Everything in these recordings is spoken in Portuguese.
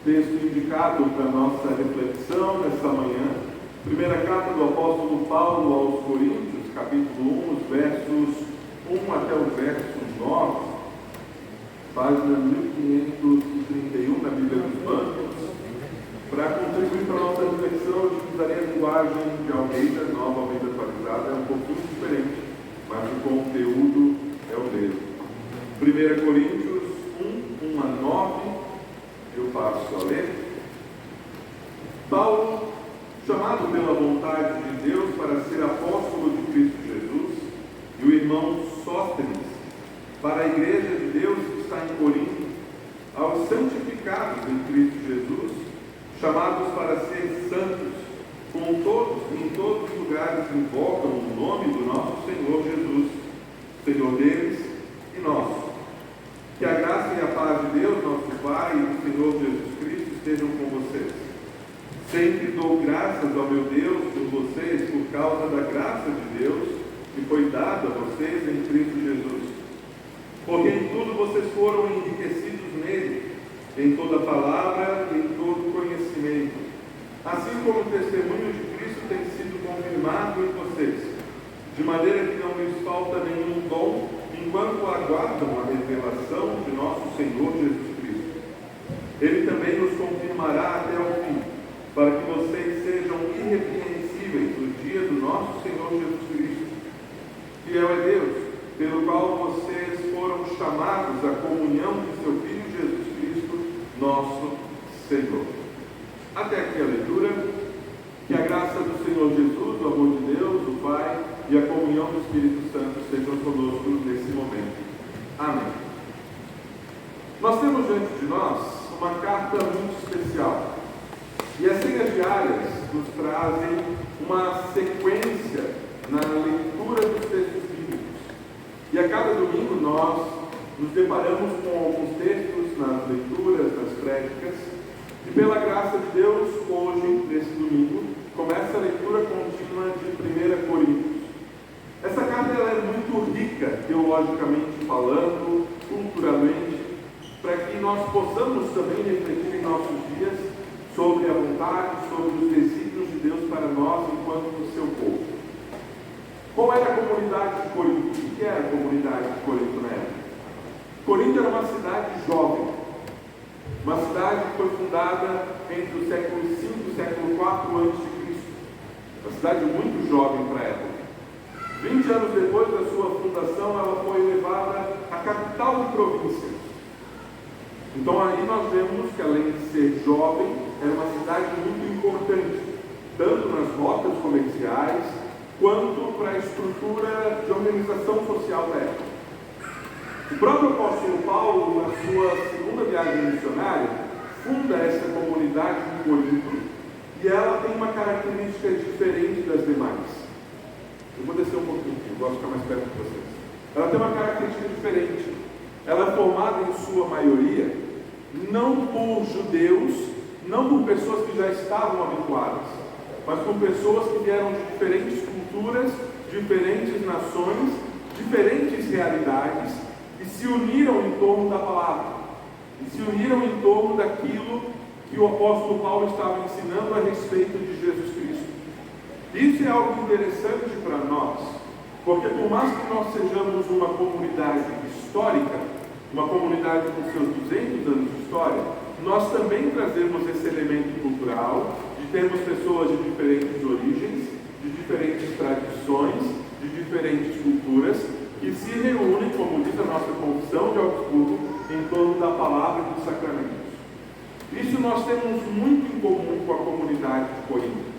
Texto indicado para a nossa reflexão nesta manhã, primeira carta do apóstolo Paulo aos Coríntios, capítulo 1, os versos 1 até o verso 9, página 1531 na Bíblia dos Bancos. Para contribuir para a nossa reflexão, eu utilizaria a linguagem de Almeida, Nova Almeida atualizada, é um pouquinho diferente, mas o conteúdo é o mesmo. 1 Coríntios 1 a 9, eu passo a ler. Paulo, chamado pela vontade de Deus para ser apóstolo de Cristo Jesus, e o irmão Sóstenes, para a igreja de Deus que está em Corinto, aos santificados em Cristo Jesus, chamados para ser santos, com todos e em todos os lugares invocam o nome do nosso Senhor Jesus, Senhor deles e nosso. Que a graça e a paz de Deus, nosso Pai, e do Senhor Jesus Cristo estejam com vocês. Sempre dou graças ao meu Deus por vocês, por causa da graça de Deus que foi dada a vocês em Cristo Jesus. Porque em tudo vocês foram enriquecidos nele, em toda palavra e em todo conhecimento. Assim como o testemunho de Cristo tem sido confirmado em vocês, de maneira que não lhes falta nenhum dom, enquanto aguardam a revelação de nosso Senhor Jesus Cristo. Ele também nos confirmará até o fim, para que vocês sejam irrepreensíveis no dia do nosso Senhor Jesus Cristo. Fiel é Deus, pelo qual vocês foram chamados à comunhão de seu Filho Jesus Cristo, nosso Senhor. Até aqui a leitura. Que a graça do Senhor Jesus, o amor de Deus, o Pai e a comunhão do Espírito Santo estejam conosco nesse momento. Amém. Nós temos diante de nós uma carta muito especial. E as senhas diárias nos trazem uma sequência na leitura dos textos bíblicos. E a cada domingo nós nos deparamos com alguns textos nas leituras, nas prédicas. E pela graça de Deus, hoje, nesse domingo, começa a leitura contínua de 1 Coríntios. Essa carta ela é muito rica, teologicamente falando, culturalmente, para que nós possamos também refletir em nossos dias sobre a vontade, sobre os desígnios de Deus para nós enquanto o seu povo. Qual era a comunidade de Corinto? O que era a comunidade de Corinto na época? Corinto era uma cidade jovem. Uma cidade que foi fundada entre o século V e o século IV a.C. Uma cidade muito jovem para a época. 20 anos depois da sua fundação, ela foi elevada à capital de província. Então aí nós vemos que, além de ser jovem, era uma cidade muito importante, tanto nas rotas comerciais, quanto para a estrutura de organização social da época. O próprio apóstolo Paulo, na sua segunda viagem missionária, funda essa comunidade de Corinto, e ela tem uma característica diferente das demais. Eu vou descer um pouquinho aqui, eu gosto de ficar mais perto de vocês. Ela tem uma característica diferente. Ela é formada em sua maioria, não por judeus, não por pessoas que já estavam habituadas, mas por pessoas que vieram de diferentes culturas, diferentes nações, diferentes realidades, e se uniram em torno da palavra, e se uniram em torno daquilo que o apóstolo Paulo estava ensinando a respeito de Jesus Cristo. Isso é algo interessante para nós, porque por mais que nós sejamos uma comunidade histórica, uma comunidade com seus 200 anos de história, nós também trazemos esse elemento cultural, de termos pessoas de diferentes origens, de diferentes tradições, de diferentes culturas, que se reúnem, como diz a nossa confissão de Augsburgo, em torno da palavra e dos sacramentos. Isso nós temos muito em comum com a comunidade de Corinto.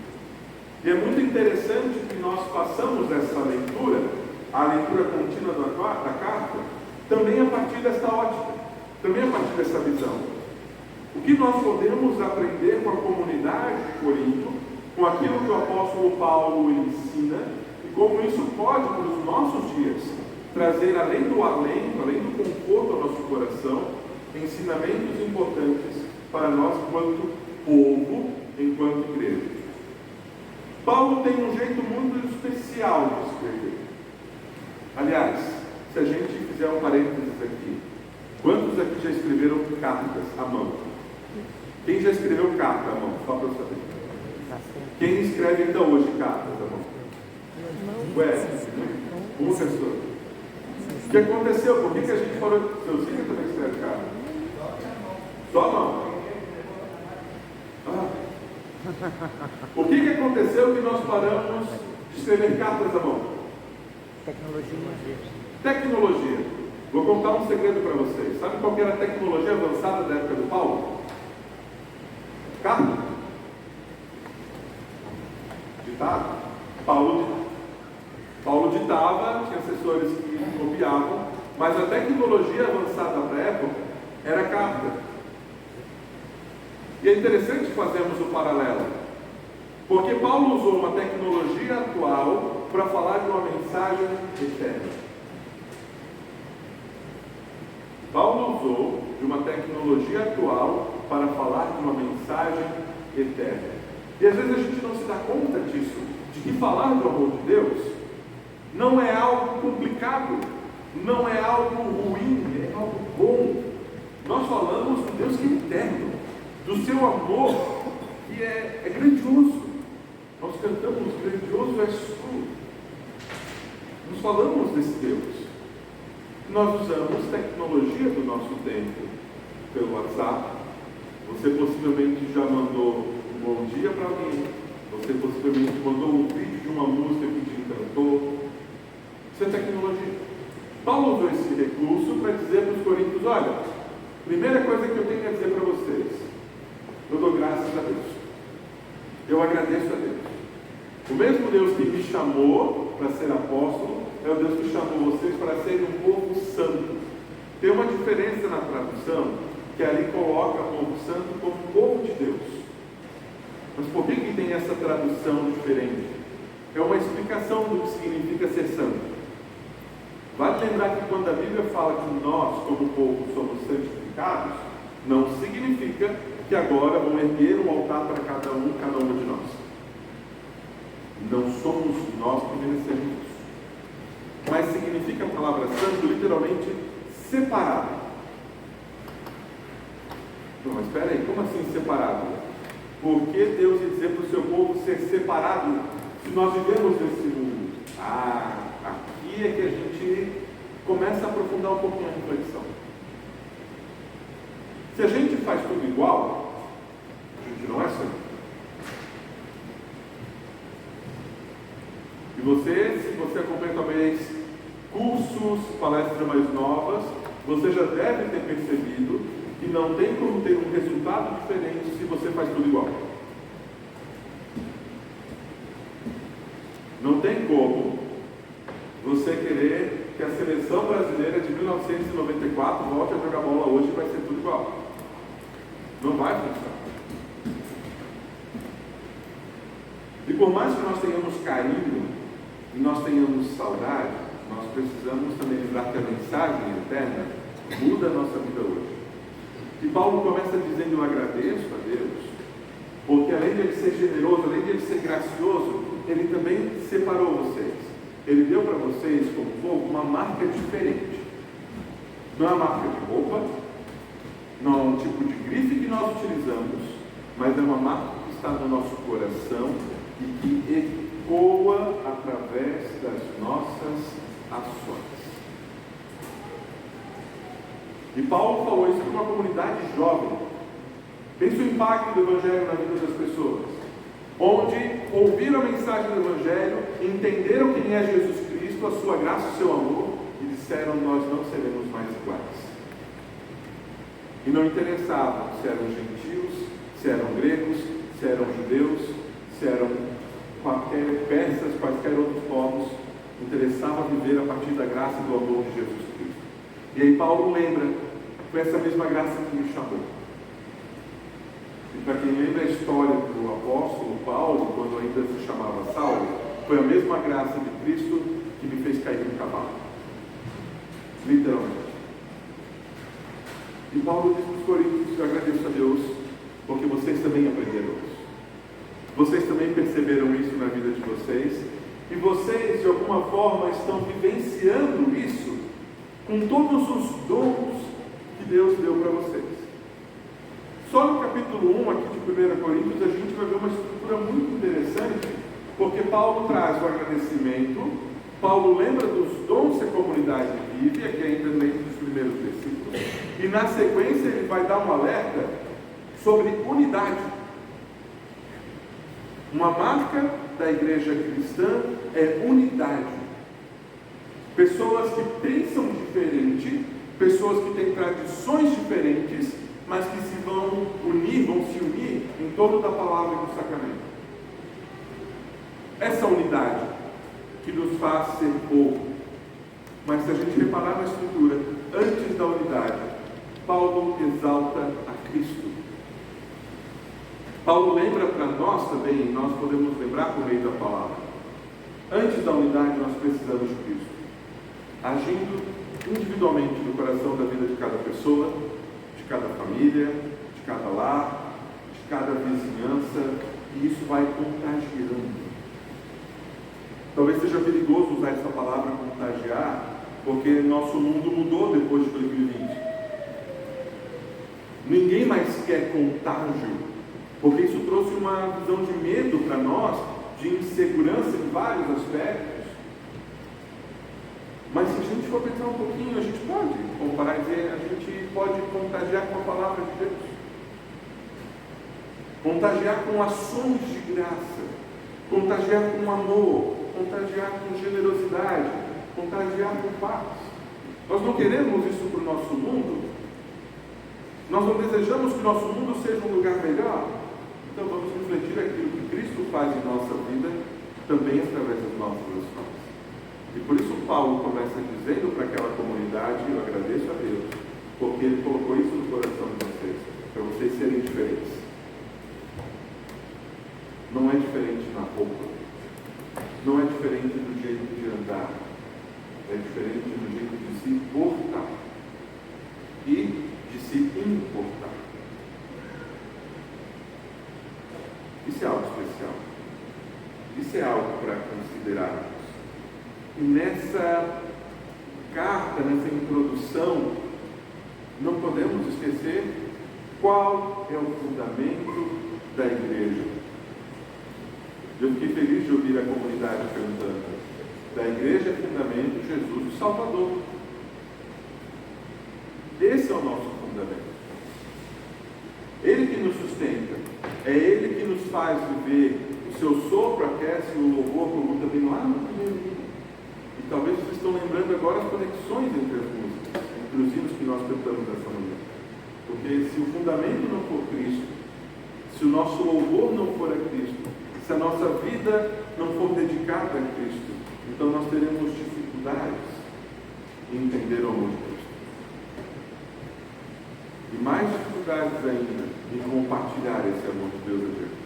E é muito interessante que nós façamos essa leitura, a leitura contínua da carta, também a partir desta ótica, também a partir dessa visão. O que nós podemos aprender com a comunidade de Corinto, com aquilo que o apóstolo Paulo ensina, e como isso pode, para os nossos dias, trazer além do alento, além do conforto ao nosso coração, ensinamentos importantes para nós enquanto povo, enquanto igreja. Paulo tem um jeito muito especial de escrever. Aliás, se a gente fizer um parênteses aqui, quantos aqui já escreveram cartas à mão? Quem já escreveu carta, irmão? Só para eu saber. Quem escreve então hoje cartas, irmão? Ué, uma pessoa. O que aconteceu? Por que a gente falou? Seu filho também escreve carta? Só não. O que aconteceu que nós paramos de escrever cartas à mão? Tecnologia. Vou contar um segredo para vocês. Sabe qual que era a tecnologia avançada da época do Paulo? Carta. Ditado. Paulo ditava, tinha assessores que copiavam, mas a tecnologia avançada para a época era carta. E é interessante fazermos o paralelo, porque Paulo usou uma tecnologia atual para falar de uma mensagem eterna. Paulo usou de uma tecnologia atual para falar de uma mensagem eterna. E às vezes a gente não se dá conta disso, de que falar do amor de Deus não é algo complicado, não é algo ruim, é algo bom. Nós falamos do Deus que é eterno, do seu amor que é grandioso. Nós cantamos grandioso és tu. Nós falamos desse Deus. Nós usamos tecnologia do nosso tempo pelo WhatsApp. Você possivelmente já mandou um bom dia para alguém. Você possivelmente mandou um vídeo de uma música que te encantou. Isso é tecnologia. Paulo usou esse recurso para dizer para os coríntios: olha, primeira coisa que eu tenho a dizer para vocês, eu dou graças a Deus. Eu agradeço a Deus. O mesmo Deus que me chamou para ser apóstolo é o Deus que chamou vocês para serem um povo santo. Tem uma diferença na tradução, que ali coloca o povo santo como povo de Deus. Mas por que tem essa tradução diferente? É uma explicação do que significa ser santo. Vale lembrar que quando a Bíblia fala que nós, como povo, somos santificados, não significa que agora vão erguer um altar para cada uma de nós. Não somos nós que merecemos isso. Mas significa a palavra santo literalmente separado. Não, mas espera aí, como assim separado? Por que Deus ia dizer para o seu povo ser separado se nós vivemos nesse mundo? Aqui é que a gente começa a aprofundar um pouquinho a reflexão. Se a gente faz tudo igual, a gente não é santo. E se você acompanha talvez cursos, palestras mais novas, você já deve ter percebido que não tem como ter um resultado diferente se você faz tudo igual. Não tem como você querer que a seleção brasileira de 1994 volte a jogar bola hoje e vai ser tudo igual. Não vai funcionar. E por mais que nós tenhamos carinho e nós tenhamos saudade, nós precisamos também lembrar que a mensagem eterna muda a nossa vida hoje. E Paulo começa dizendo: eu agradeço a Deus, porque além de ele ser generoso, além de ele ser gracioso, ele também separou vocês. Ele deu para vocês, como povo, uma marca diferente. Não é uma marca de roupa, não é um tipo de grife que nós utilizamos, mas é uma marca que está no nosso coração e que ecoa através das nossas ações. E Paulo falou isso para uma comunidade jovem. Pense o impacto do Evangelho na vida das pessoas, onde ouviram a mensagem do Evangelho, entenderam quem é Jesus Cristo, a sua graça, o seu amor, e disseram: nós não seremos mais iguais. E não interessavam se eram gentios, se eram gregos, se eram judeus, se eram persas, quaisquer outros povos. Interessava viver a partir da graça e do amor de Jesus Cristo. E aí Paulo lembra: foi essa mesma graça que me chamou. E para quem lembra a história do apóstolo Paulo, quando ainda se chamava Saulo, foi a mesma graça de Cristo que me fez cair no cavalo. Literalmente. E Paulo diz para os coríntios: eu agradeço a Deus, porque vocês também aprenderam isso. Vocês também perceberam isso na vida de vocês, e vocês de alguma forma estão vivenciando isso com todos os dons que Deus deu para vocês. Só no capítulo 1 Coríntios, a gente vai ver uma estrutura muito interessante, porque Paulo traz o agradecimento, Paulo lembra dos dons que a comunidade vive, aqui ainda dentro dos primeiros versículos, e na sequência ele vai dar um alerta sobre unidade. Uma marca da igreja cristã é unidade. Pessoas que pensam diferente, pessoas que têm tradições diferentes, mas que vão se unir em torno da palavra e do sacramento. Essa unidade que nos faz ser povo. Mas se a gente reparar na estrutura, antes da unidade, Paulo exalta a Cristo. Paulo lembra para nós também, nós podemos lembrar por meio da palavra. Antes da unidade, nós precisamos de Cristo, agindo individualmente no coração da vida de cada pessoa, de cada família, de cada lar, de cada vizinhança, e isso vai contagiando. Talvez seja perigoso usar essa palavra contagiar, porque nosso mundo mudou depois de 2020. Ninguém mais quer contágio, porque isso trouxe uma visão de medo para nós, de insegurança em vários aspectos. Mas se a gente for pensar um pouquinho, a gente pode comparar e dizer, a gente pode contagiar com a palavra de Deus. Contagiar com ações de graça, contagiar com amor, contagiar com generosidade, contagiar com paz. Nós não queremos isso para o nosso mundo. Nós não desejamos que o nosso mundo seja um lugar melhor. Então vamos refletir aquilo que Cristo faz em nossa vida, também através das nossas ações. E por isso Paulo começa dizendo para aquela comunidade, eu agradeço a Deus, porque Ele colocou isso no coração de vocês, para vocês serem diferentes. Não é diferente na roupa, não é diferente do jeito de andar, é diferente do jeito de se portar e de se importar. Isso é algo especial. Isso é algo para considerarmos. E nessa carta, nessa introdução, não podemos esquecer qual é o fundamento da igreja. Eu fiquei feliz de ouvir a comunidade cantando. Da igreja é fundamento Jesus o Salvador. Esse é o nosso fundamento. Ele que nos sustenta. É Ele que nos faz viver. O seu sopro aquece o louvor, como também lá no primeiro hino. E talvez vocês estão lembrando agora as conexões entre as músicas, entre os hinos que nós cantamos nessa manhã. Porque se o fundamento não for Cristo, se o nosso louvor não for a Cristo, se a nossa vida não for dedicada a Cristo, então nós teremos dificuldades em entender o amor de Cristo. E mais dificuldades ainda em compartilhar esse amor de Deus adiante.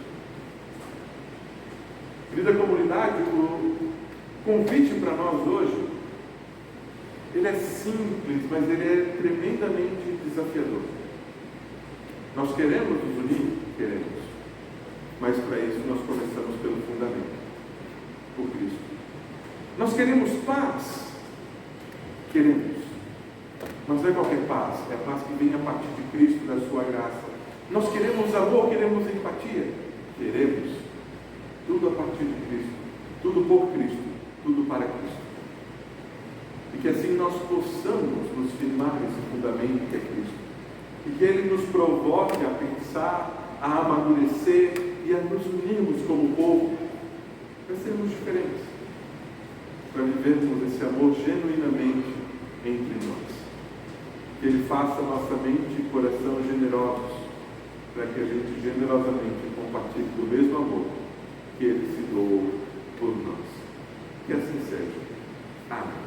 Querida comunidade, o convite para nós hoje, ele é simples, mas ele é tremendamente desafiador. Nós queremos nos unir? Queremos. Mas para isso nós começamos pelo fundamento, por Cristo. Nós queremos paz? Queremos. Mas não é qualquer paz, é a paz que vem a partir de Cristo, da sua graça. Nós queremos amor, queremos empatia? Queremos. Tudo a partir de Cristo, tudo por Cristo, tudo para Cristo. E que assim nós possamos nos firmar nesse fundamento que é Cristo. E que Ele nos provoque a pensar, a amadurecer e a nos unirmos como povo, para sermos diferentes, para vivermos esse amor genuinamente entre nós. Que Ele faça nossa mente e coração generosos, para que a gente generosamente compartilhe do mesmo amor que Ele se doou por nós. Que assim seja. Amém.